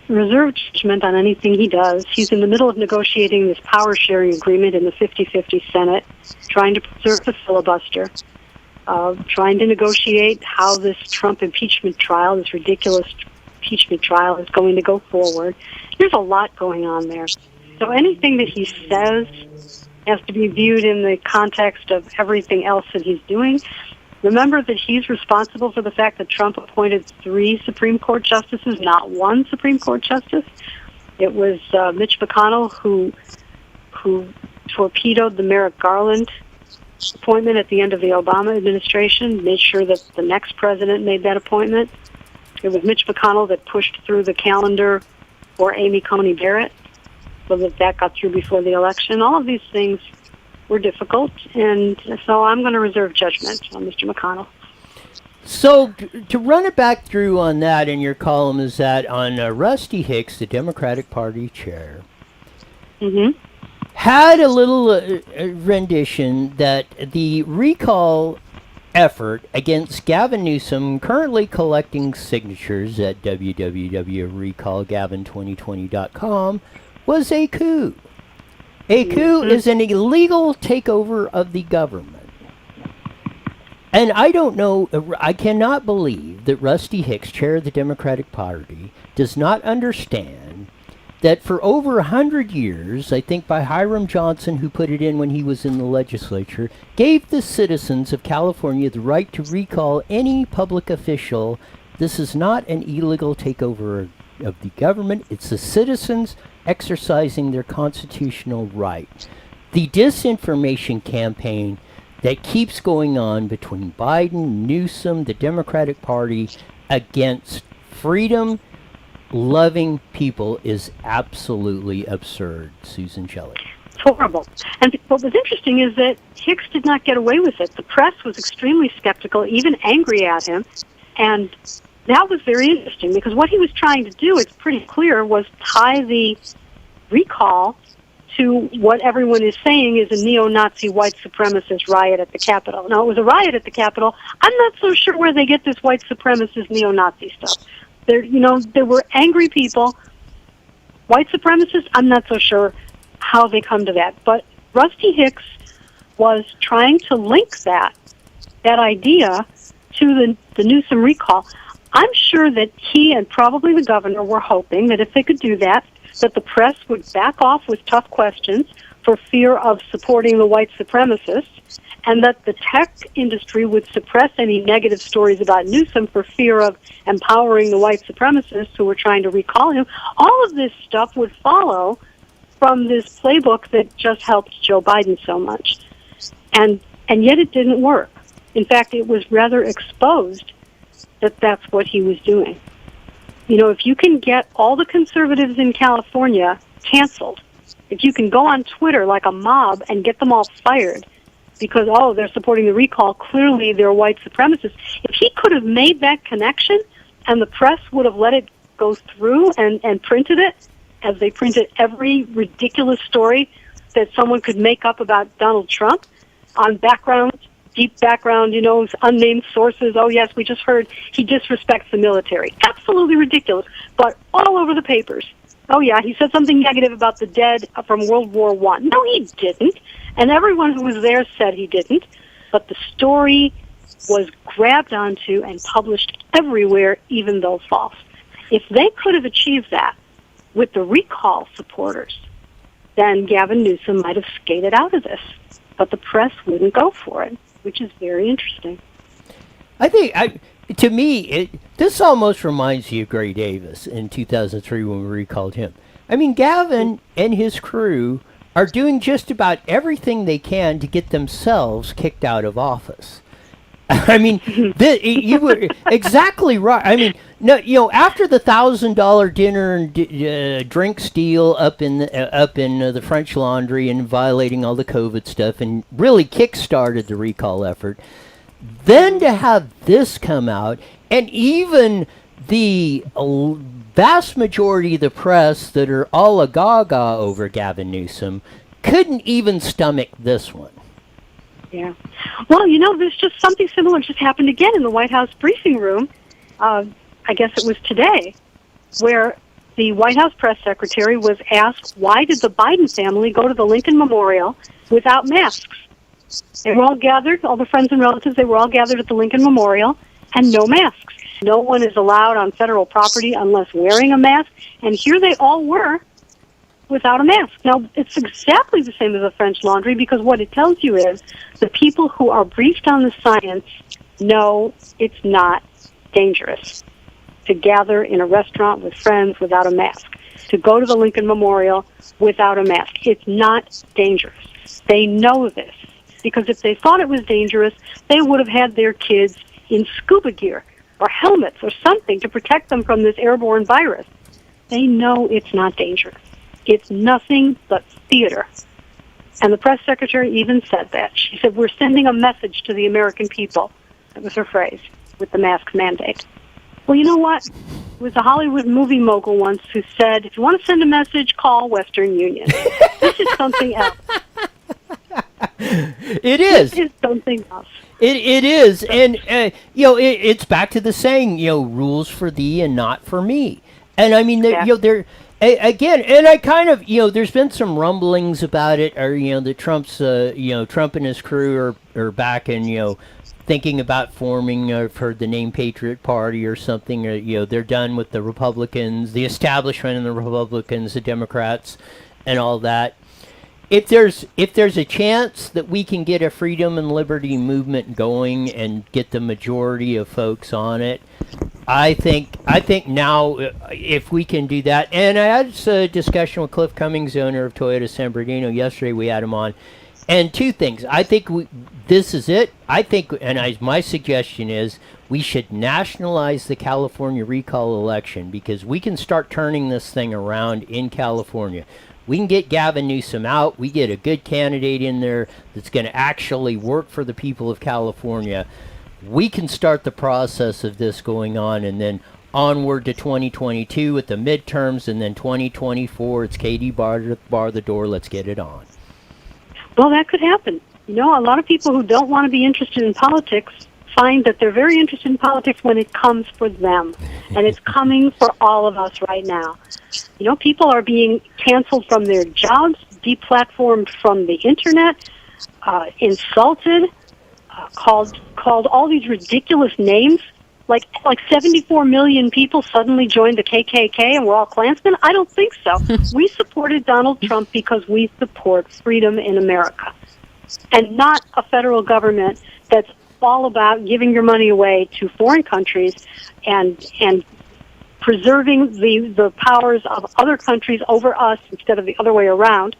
reserved judgment on anything he does. He's in the middle of negotiating this power-sharing agreement in the 50-50 Senate, trying to preserve the filibuster, trying to negotiate how this Trump impeachment trial, this ridiculous impeachment trial, is going to go forward. There's a lot going on there. So anything that he says has to be viewed in the context of everything else that he's doing. Remember that he's responsible for the fact that Trump appointed 3 Supreme Court justices, not 1 Supreme Court justice. It was Mitch McConnell who torpedoed the Merrick Garland appointment at the end of the Obama administration, made sure that the next president made that appointment. It was Mitch McConnell that pushed through the calendar for Amy Coney Barrett, so that got through before the election. All of these things were difficult, and so I'm going to reserve judgment on Mr. McConnell. So to run it back through on that in your column is that on Rusty Hicks, the Democratic Party chair, had a little rendition that the recall effort against Gavin Newsom, currently collecting signatures at www.recallgavin2020.com, was a coup. A coup is an illegal takeover of the government. And I don't know, I cannot believe that Rusty Hicks, chair of the Democratic Party, does not understand that for over 100 years, I think by Hiram Johnson, who put it in when he was in the legislature, gave the citizens of California the right to recall any public official. This is not an illegal takeover of the government. It's the citizens exercising their constitutional right. The disinformation campaign that keeps going on between Biden, Newsom, the Democratic Party against freedom-loving people is absolutely absurd. Susan, Shelley. It's horrible. And what was interesting is that Hicks did not get away with it. The press was extremely skeptical, even angry at him, and that was very interesting because what he was trying to do, it's pretty clear, was tie the recall to what everyone is saying is a neo-Nazi white supremacist riot at the Capitol. Now, it was a riot at the Capitol. I'm not so sure where they get this white supremacist neo-Nazi stuff. There were angry people. White supremacists, I'm not so sure how they come to that. But Rusty Hicks was trying to link that idea to the Newsom recall. I'm sure that he and probably the governor were hoping that if they could do that the press would back off with tough questions for fear of supporting the white supremacists, and that the tech industry would suppress any negative stories about Newsom for fear of empowering the white supremacists who were trying to recall him. All of this stuff would follow from this playbook that just helped Joe Biden so much. And yet it didn't work. In fact, it was rather exposed that that's what he was doing. You know, if you can get all the conservatives in California canceled, if you can go on Twitter like a mob and get them all fired because, they're supporting the recall, clearly they're white supremacists. If he could have made that connection and the press would have let it go through and printed it, as they printed every ridiculous story that someone could make up about Donald Trump on deep background, unnamed sources. Oh, yes, we just heard he disrespects the military. Absolutely ridiculous, but all over the papers. Oh, yeah, he said something negative about the dead from World War I. No, he didn't, and everyone who was there said he didn't, but the story was grabbed onto and published everywhere, even though false. If they could have achieved that with the recall supporters, then Gavin Newsom might have skated out of this, but the press wouldn't go for it, which is very interesting. I think, to me, this almost reminds you of Gray Davis in 2003 when we recalled him. I mean, Gavin and his crew are doing just about everything they can to get themselves kicked out of office. I mean, you were exactly right. I mean, no, after the $1,000 dinner and drinks deal up in the French Laundry and violating all the COVID stuff and really kick-started the recall effort, then to have this come out, and even the vast majority of the press that are all a-gaga over Gavin Newsom couldn't even stomach this one. Yeah. Well, there's just something similar just happened again in the White House briefing room. I guess it was today, where the White House press secretary was asked, why did the Biden family go to the Lincoln Memorial without masks? They were all gathered, all the friends and relatives, they were all gathered at the Lincoln Memorial, and no masks. No one is allowed on federal property unless wearing a mask, and here they all were without a mask. Now, it's exactly the same as the French Laundry, because what it tells you is the people who are briefed on the science know it's not dangerous to gather in a restaurant with friends without a mask, to go to the Lincoln Memorial without a mask. It's not dangerous. They know this, because if they thought it was dangerous, they would have had their kids in scuba gear or helmets or something to protect them from this airborne virus. They know it's not dangerous. It's nothing but theater. And the press secretary even said that. She said, we're sending a message to the American people. That was her phrase, with the mask mandate. Well, you know what? It was a Hollywood movie mogul once who said, if you want to send a message, call Western Union. This is something else. It is. This is something else. It is. And, it's back to the saying, rules for thee and not for me. And I mean, they're again, and I kind of, there's been some rumblings about it, or, that Trump's, Trump and his crew are back and, thinking about forming, I've heard the name Patriot Party or something, or, they're done with the Republicans, the establishment and the Republicans, the Democrats, and all that. If there's a chance that we can get a freedom and liberty movement going and get the majority of folks on it, I think now if we can do that, and I had a discussion with Cliff Cummings, owner of Toyota San Bernardino, yesterday. We had him on, and two things. I think this is it. I think, and my suggestion is we should nationalize the California recall election, because we can start turning this thing around in California. We can get Gavin Newsom out. We get a good candidate in there that's going to actually work for the people of California. We can start the process of this going on, and then onward to 2022 with the midterms, and then 2024, it's Katie bar the door, let's get it on. Well, that could happen. A lot of people who don't want to be interested in politics find that they're very interested in politics when it comes for them. And it's coming for all of us right now. People are being canceled from their jobs, deplatformed from the internet, insulted, called all these ridiculous names. Like 74 million people suddenly joined the KKK and we're all Klansmen? I don't think so. We supported Donald Trump because we support freedom in America, and not a federal government that's all about giving your money away to foreign countries and preserving the powers of other countries over us instead of the other way around.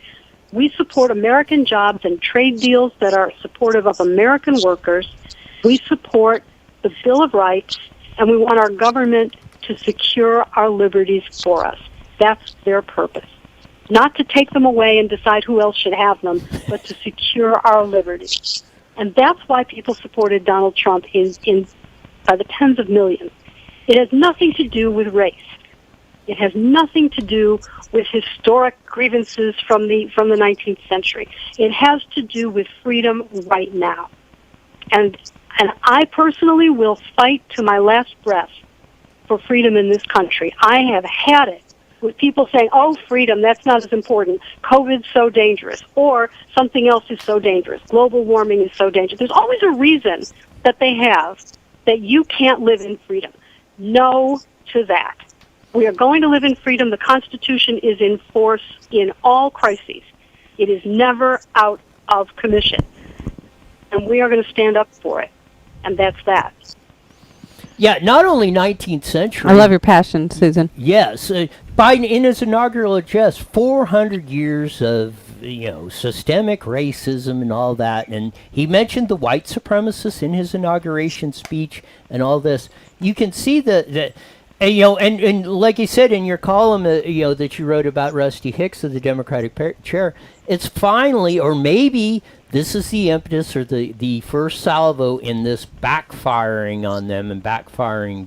We support American jobs and trade deals that are supportive of American workers. We support the Bill of Rights, and we want our government to secure our liberties for us. That's their purpose. Not to take them away and decide who else should have them, but to secure our liberties. And that's why people supported Donald Trump by the tens of millions. It has nothing to do with race. It has nothing to do with historic grievances from the 19th century. It has to do with freedom right now. And I personally will fight to my last breath for freedom in this country. I have had it with people saying, oh, freedom, that's not as important. COVID's so dangerous. Or something else is so dangerous. Global warming is so dangerous. There's always a reason that they have that you can't live in freedom. No to that. We are going to live in freedom. The Constitution is in force in all crises. It is never out of commission. And we are going to stand up for it. And that's that. Yeah, not only 19th century. I love your passion, Susan. Yes. Biden, in his inaugural address, 400 years of systemic racism and all that. And he mentioned the white supremacists in his inauguration speech and all this. You can see and like you said in your column, that you wrote about Rusty Hicks of the Democratic chair, it's finally, or maybe this is the impetus or the first salvo in this backfiring on them and backfiring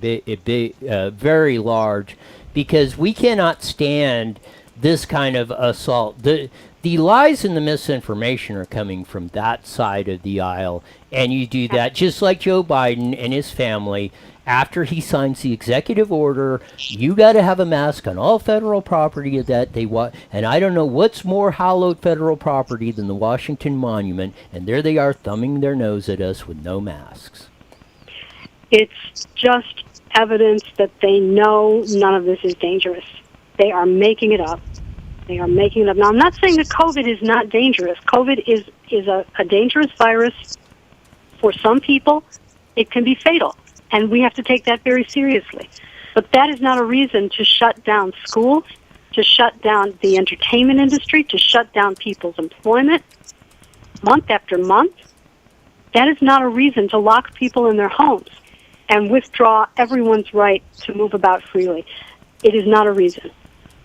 very large, because we cannot stand this kind of assault. The lies and the misinformation are coming from that side of the aisle, and you do that just like Joe Biden and his family. After he signs the executive order, you got to have a mask on all federal property that they want. And I don't know what's more hallowed federal property than the Washington Monument. And there they are thumbing their nose at us with no masks. It's just evidence that they know none of this is dangerous. They are making it up. They are making it up. Now, I'm not saying that COVID is not dangerous. COVID is a dangerous virus. For some people, it can be fatal. And we have to take that very seriously. But that is not a reason to shut down schools, to shut down the entertainment industry, to shut down people's employment month after month. That is not a reason to lock people in their homes and withdraw everyone's right to move about freely. It is not a reason.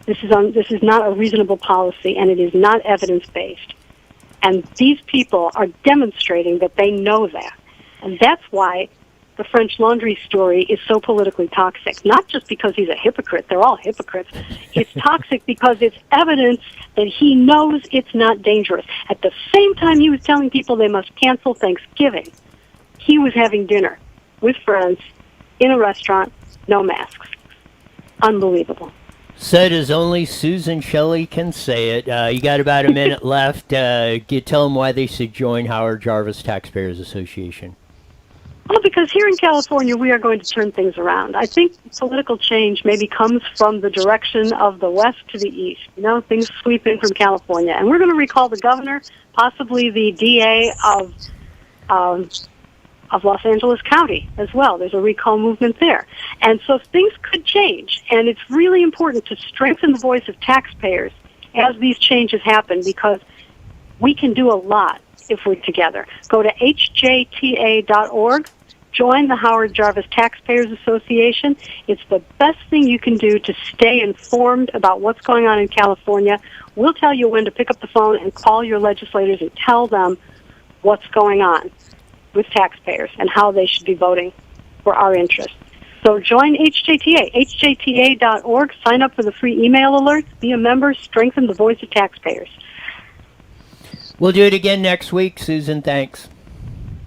This is not a reasonable policy, and it is not evidence-based. And these people are demonstrating that they know that. And that's why the French Laundry story is so politically toxic, not just because he's a hypocrite. They're all hypocrites. It's toxic because it's evidence that he knows it's not dangerous. At the same time he was telling people they must cancel Thanksgiving, he was having dinner with friends in a restaurant, no masks. Unbelievable. Said as only Susan Shelley can say it. You got about a minute left. Tell them why they should join Howard Jarvis Taxpayers Association. Well, because here in California, we are going to turn things around. I think political change maybe comes from the direction of the west to the east. Things sweep in from California. And we're going to recall the governor, possibly the DA of Los Angeles County as well. There's a recall movement there. And so things could change. And it's really important to strengthen the voice of taxpayers as these changes happen, because we can do a lot if we're together. Go to hjta.org, join the Howard Jarvis Taxpayers Association. It's the best thing you can do to stay informed about what's going on in California. We'll tell you when to pick up the phone and call your legislators and tell them what's going on with taxpayers and how they should be voting for our interests. So join HJTA, hjta.org, sign up for the free email alerts, be a member, strengthen the voice of taxpayers. We'll do it again next week, Susan. Thanks.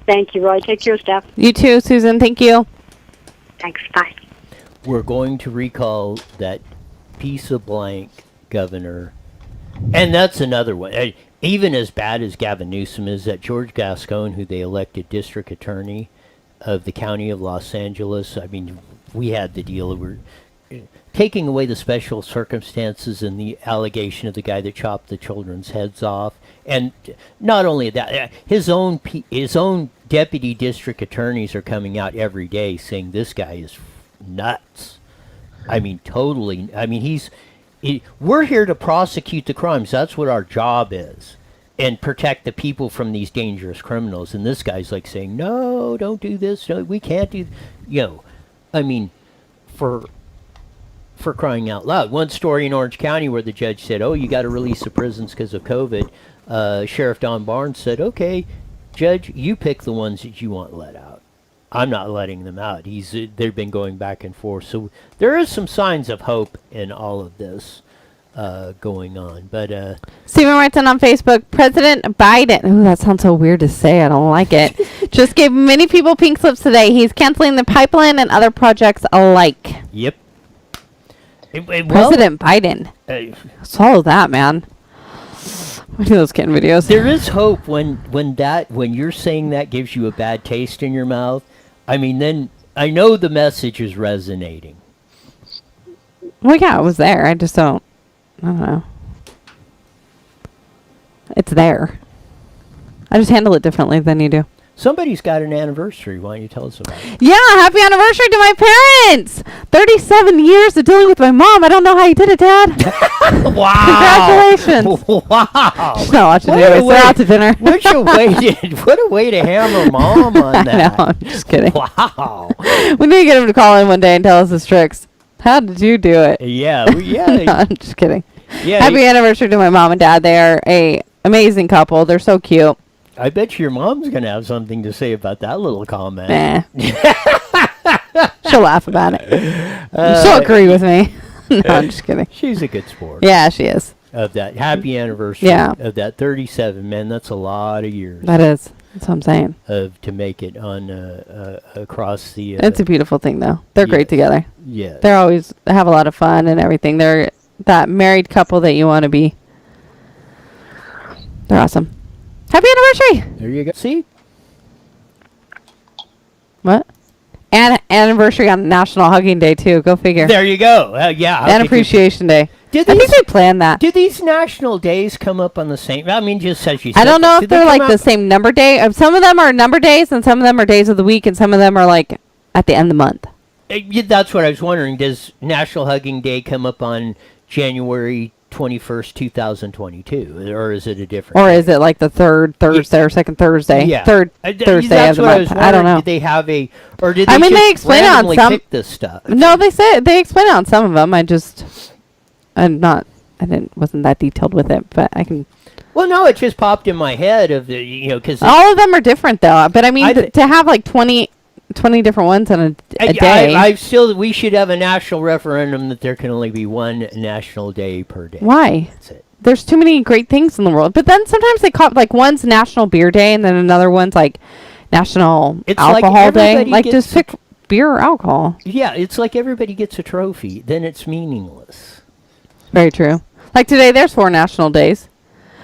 Thank you, Roy. Take care, Steph. You too, Susan. Thank you. Thanks. Bye. We're going to recall that piece of blank governor. And that's another one. Even as bad as Gavin Newsom is, that George Gascon, who they elected district attorney of the county of Los Angeles, I mean, we had the deal. We're taking away the special circumstances and the allegation of the guy that chopped the children's heads off. And not only that, his own deputy district attorneys are coming out every day saying this guy is nuts. I mean, totally. I mean, we're here to prosecute the crimes. That's what our job is, and protect the people from these dangerous criminals. And this guy's like saying, no, don't do this. No, we can't do. I mean, for crying out loud. One story in Orange County where the judge said, oh, you got to release the prisons because of COVID. Sheriff Don Barnes said, okay, Judge, you pick the ones that you want let out. I'm not letting them out. They've been going back and forth. So there is some signs of hope in all of this going on. But Stephen writes in on Facebook, President Biden, ooh, that sounds so weird to say. I don't like it. Just gave many people pink slips today. He's canceling the pipeline and other projects alike. Yep. President Biden. Swallow that, man. Look at those kitten videos. There is hope when you're saying that gives you a bad taste in your mouth. I mean, then I know the message is resonating. Well, yeah, it was there. I don't know. It's there. I just handle it differently than you do. Somebody's got an anniversary. Why don't you tell us about it? Yeah, happy anniversary to my parents. 37 years of dealing with my mom. I don't know how you did it, Dad. Wow. Congratulations. Wow. She's not watching it. We're out to dinner. What a way to hammer Mom on that. I know, I'm just kidding. Wow. We need to get him to call in one day and tell us his tricks. How did you do it? Yeah. No, I'm just kidding. Yeah. Happy anniversary to my mom and dad. They are a amazing couple. They're so cute. I bet your mom's going to have something to say about that little comment. Nah. She'll laugh about it. She'll agree with me. No, I'm just kidding. She's a good sport. Yeah, she is. Of that happy anniversary. Yeah. Of that 37, man. That's a lot of years. That is. That's what I'm saying. To make it on across the. It's a beautiful thing, though. They're great together. Yeah. They always have a lot of fun and everything. They're that married couple that you want to be. They're awesome. Happy anniversary! There you go. See? What? And anniversary on National Hugging Day, too. Go figure. There you go. Yeah. And Appreciation Day. I think they planned that. Do these national days come up on the same? I mean, just as you said. I don't know if they're like the same number day. Some of them are number days, and some of them are days of the week, and some of them are like at the end of the month. That's what I was wondering. Does National Hugging Day come up on January 21st, 2022, or is it a different? Or is it like the third Thursday or second Thursday? Yeah, third Thursday of the month. I don't know. Did they have a, or did they? I mean, they explain it on some. Pick this stuff? No, they explain it on some of them. Wasn't that detailed with it, but I can. Well, no, it just popped in my head of the, because all of them are different though. But I mean, to have like 20 different ones on a day. We should have a national referendum that there can only be one national day per day. Why? That's it. There's too many great things in the world. But then sometimes they call like one's National Beer Day and then another one's like National Alcohol Day. Like just pick beer or alcohol. Yeah, it's like everybody gets a trophy. Then it's meaningless. Very true. Like today, there's 4 national days.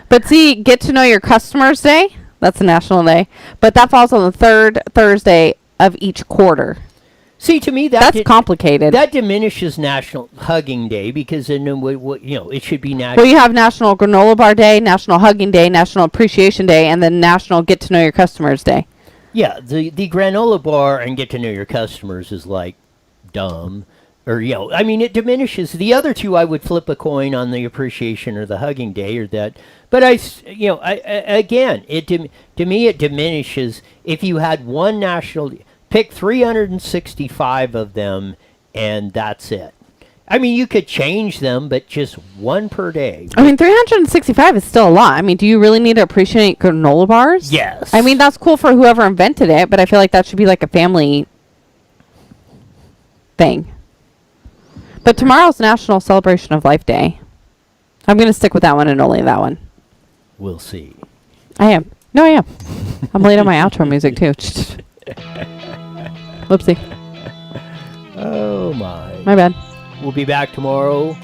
But see, Get to Know Your Customers Day, that's a national day. But that falls on the 3rd Thursday of each quarter. See, to me, that's complicated. That diminishes National Hugging Day because then it should be national. Well, you have National Granola Bar Day, National Hugging Day, National Appreciation Day, and then National Get to Know Your Customers Day. Yeah, the granola bar and Get to Know Your Customers is like dumb. Or, I mean, it diminishes. The other two, I would flip a coin on the Appreciation or the Hugging Day or that. But to me, it diminishes if you had one national, pick 365 of them, and that's it. I mean, you could change them, but just one per day. I mean, 365 is still a lot. I mean, do you really need to appreciate granola bars? Yes. I mean, that's cool for whoever invented it, but I feel like that should be like a family thing. But tomorrow's National Celebration of Life Day. I'm going to stick with that one and only that one. We'll see. I am. No, I am. I'm late on my outro music, too. Whoopsie. Oh, my. My bad. We'll be back tomorrow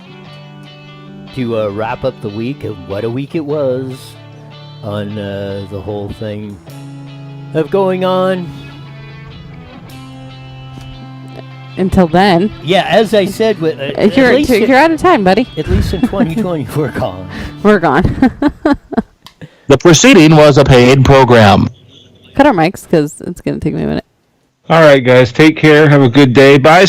to wrap up the week of what a week it was on the whole thing of going on. Until then. Yeah, as I said, you're out of time, buddy. At least in 2020, we're gone. We're gone. The proceeding was a paid program. Cut our mics because it's going to take me a minute. All right, guys. Take care. Have a good day. Bye.